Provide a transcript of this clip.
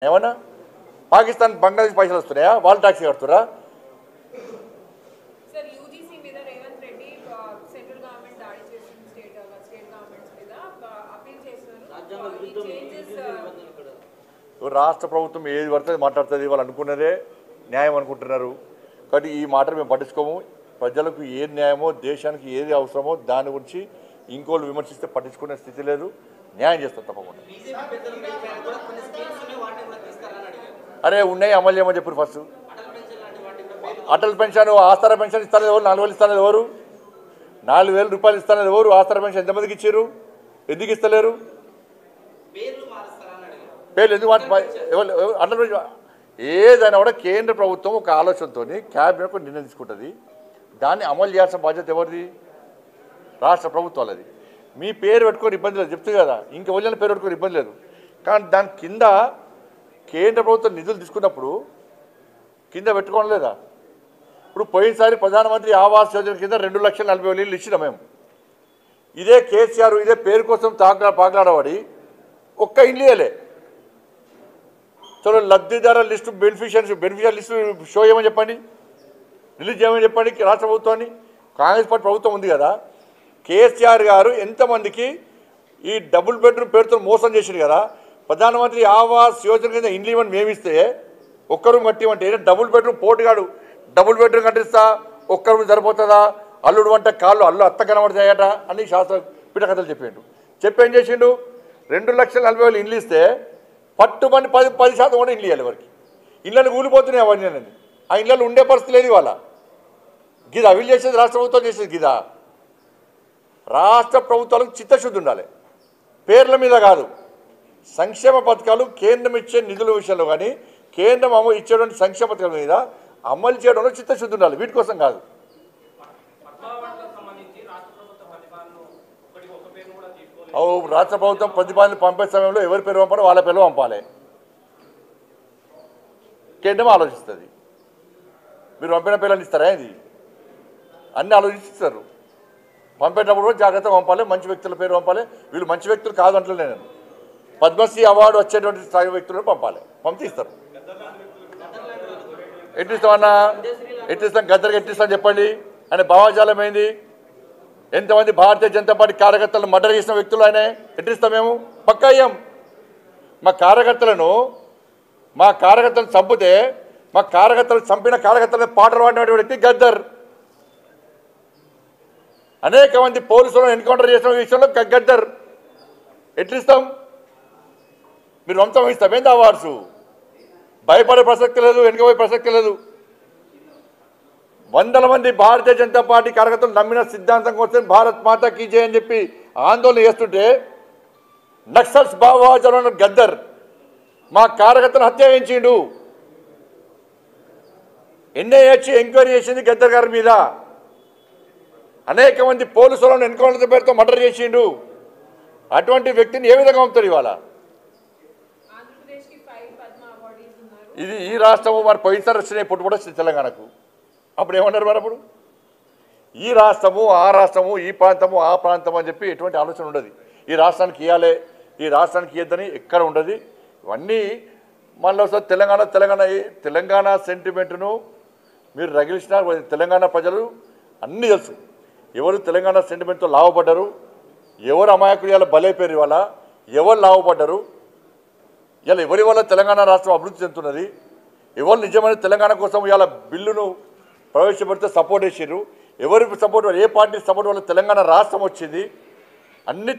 ఏమన్నా పాకిస్తాన్ బంగ్లాదేశ్ పైసలు వస్తున్నాయా? వాళ్ళు ట్యాక్సీ కడుతురా? సార్ యూజీసీ మీద రేవంత్ రెడ్డి సెంట్రల్ గవర్నమెంట్ దాడి చేసిన స్టేట్ గవర్నమెంట్స్ మీద అపీల్ చేస్తున్నారు. రాష్ట్ర ప్రభుత్వం ఏది పడుతుంది మాట్లాడుతుంది. వాళ్ళు అనుకున్నదే న్యాయం అనుకుంటున్నారు. కాబట్టి ఈ మాటలు మేము పట్టించుకోము. ప్రజలకు ఏది న్యాయమో, దేశానికి ఏది అవసరమో దాని గురించి ఇంకోళ్ళు విమర్శిస్తే పట్టించుకునే స్థితి లేదు. న్యాయం చేస్తాం తప్పకుండా. అరే ఉన్నాయి, అమలు చేయమని చెప్పారు. ఫస్ట్ అటల్ పెన్షన్, ఆస్తార పెన్షన్ ఇస్తాను ఎవరు? 4,000 ఇస్తాను ఎవరు? 4,000 రూపాయలు ఇస్తాను ఎవరు? ఆస్తార పెన్షన్ ఎంతమందికి ఇచ్చారు? ఎందుకు ఇస్తలేరు? పేర్లు ఎందుకు? అటల్ పెన్షన్ ఏదైనా కూడా కేంద్ర ప్రభుత్వం ఒక ఆలోచనతో క్యాబినెట్ ఒక నిర్ణయం తీసుకుంటుంది. దాన్ని అమలు చేయాల్సిన బాధ్యత ఎవరిది? రాష్ట్ర ప్రభుత్వాలది. మీ పేరు పెట్టుకొని ఇబ్బంది లేదు, చెప్తుంది కదా. ఇంకా వాళ్ళ పేరు పెట్టుకొని ఇబ్బంది లేదు. కానీ దాని కింద కేంద్ర ప్రభుత్వం నిధులు తీసుకున్నప్పుడు కింద పెట్టుకోవడం లేదా? ఇప్పుడు పోయినసారి ప్రధానమంత్రి ఆవాస్ యోజన కింద 2,40,000 ఇల్లు ఇచ్చినాం మేము. ఇదే కేసీఆర్ ఇదే పేరు కోసం పాకులాడవాడి ఒక్క ఇల్లు ఇవ్వలే. చలో లబ్ధిదారుల లిస్టు బెనిఫిషియర్ లిస్టు షో చేయమని చెప్పండి, రిలీజ్ చేయమని చెప్పండి రాష్ట్ర ప్రభుత్వాన్ని. కాంగ్రెస్ పార్టీ ప్రభుత్వం ఉంది కదా. కేసీఆర్ గారు ఎంతమందికి ఈ డబుల్ బెడ్రూమ్ పేరుతో మోసం చేసింది కదా. ప్రధానమంత్రి ఆవాస్ యోజన కింద ఇండ్లు ఇవ్వని మేమిస్తే ఒక్క రూమ్ కట్టిమంటే డబుల్ బెడ్రూమ్ పోటుగాడు డబుల్ బెడ్రూమ్ కట్టిస్తా ఒక్క రూమ్ సరిపోతుందా? అల్లుడు వంట కాళ్ళు అల్లు అత్త కనబడతాయట అని శాస్త్ర పిటకథలు చెప్పిండు. చెప్పేం చేసిండు? 2,40,000 ఇండ్లు ఇస్తే పట్టుమని 10% కూడా ఇండ్లు ఇవ్వాలి. ఎవరికి ఇళ్ళని కూలిపోతున్నాయి అవన్నీ. ఆ ఇళ్ళలో ఉండే పరిస్థితి లేదు ఇవాళ. గిదా అవిలు చేసేది రాష్ట్ర ప్రభుత్వం చేసేది గిదా? రాష్ట్ర ప్రభుత్వాలకు చిత్తశుద్ధి ఉండాలి. పేర్ల మీద కాదు, సంక్షేమ పథకాలు కేంద్రం ఇచ్చే నిధుల విషయంలో కానీ కేంద్రం ఇచ్చేటువంటి సంక్షేమ పథకాల మీద అమలు చేయడంలో చిత్తశుద్ధి ఉండాలి. వీటి కోసం కాదు. రాష్ట్ర ప్రభుత్వం ప్రతిపాదన పంపే సమయంలో ఎవరి పేరు పంపాలో వాళ్ళ పేరు పంపాలి. కేంద్రం ఆలోచిస్తుంది. మీరు పంపిన పేర్లను ఇస్తారా? ఇది అన్నీ ఆలోచిస్తారు. పంపేటప్పుడు కూడా జాగ్రత్తగా పంపాలి. మంచి వ్యక్తుల పేరు పంపాలి. వీళ్ళు మంచి వ్యక్తులు కాదంటలే నేను. పద్మశ్రీ అవార్డు వచ్చేటువంటి స్థాయి వ్యక్తులను పంపాలి. పంపితే ఇస్తారు. ఎట్టిస్తామన్నా? ఎట్టిస్తాం? గద్దరికి ఎట్టిస్తాం చెప్పండి. ఆయన భావజాలం ఏంది? ఎంతమంది భారతీయ జనతా పార్టీ కార్యకర్తలను మర్డర్ చేసిన వ్యక్తులు ఆయన ఎట్టిస్తాం? మేము పక్కా అయ్యాం. మా కార్యకర్తలను చంపితే మా కార్యకర్తలు చంపిన కార్యకర్తలను పాటలు పాడినటువంటి వ్యక్తి గద్దర్. అనేక మంది పోలీసులను ఎన్కౌంటర్ చేసిన విషయంలో గద్దర్. ఎట్లిస్తాం? మీరు వంశం ఇస్తాం ఏంది అవార్డ్స్? భయపడే ప్రసక్తి లేదు, వెనుకపోయే ప్రసక్తి లేదు. వందల మంది భారతీయ జనతా పార్టీ కార్యకర్తలు నమ్మిన సిద్ధాంతం కోసం భారత్ మాతా కీ జై అని చెప్పి ఆందోళన చేస్తుంటే నక్సల్స్ భావజాలం గద్దర్ మా కార్యకర్తను హత్య చేయించిండు. ఎన్ఐఏ ఎంక్వైరీ చేసింది గద్దర్ గారి మీద. అనేక మంది పోలీసులను ఎన్కౌంటర్ పేరుతో మర్డర్ చేసిండు. అటువంటి వ్యక్తిని ఏ విధంగా పంపుతారు ఇవాళ? ఇది ఈ రాష్ట్రము మరి పోయినసారి వచ్చినాయి, పుట్టుబడి వచ్చింది తెలంగాణకు. అప్పుడు ఏమన్నారు మరి? అప్పుడు ఈ రాష్ట్రము ఆ రాష్ట్రము, ఈ ప్రాంతము ఆ ప్రాంతం అని చెప్పి ఎటువంటి ఆలోచన ఉండదు. ఈ రాష్ట్రానికి ఇవ్వాలి, ఈ రాష్ట్రానికి ఇవ్వద్దని ఎక్కడ ఉండదు. ఇవన్నీ మళ్ళీ ఒకసారి తెలంగాణ సెంటిమెంట్ను మీరు రగిలిసిన తెలంగాణ ప్రజలు అన్నీ తెలుసు. ఎవరు తెలంగాణ సెంటిమెంట్తో లాభపడ్డారు, ఎవరు అమాయకులు ఇవాళ బలైపోయారు, ఇవాళ ఎవరు లాభపడ్డారు, ఇవాళ ఎవరి వల్ల తెలంగాణ రాష్ట్రం అభివృద్ధి చెందుతున్నది, ఎవరు నిజమైన తెలంగాణ కోసం ఇవాళ బిల్లును ప్రవేశపెడితే సపోర్ట్ చేసారు, ఎవరి సపోర్ట్, ఏ పార్టీ సపోర్ట్ వల్ల తెలంగాణ రాష్ట్రం వచ్చింది, అన్ని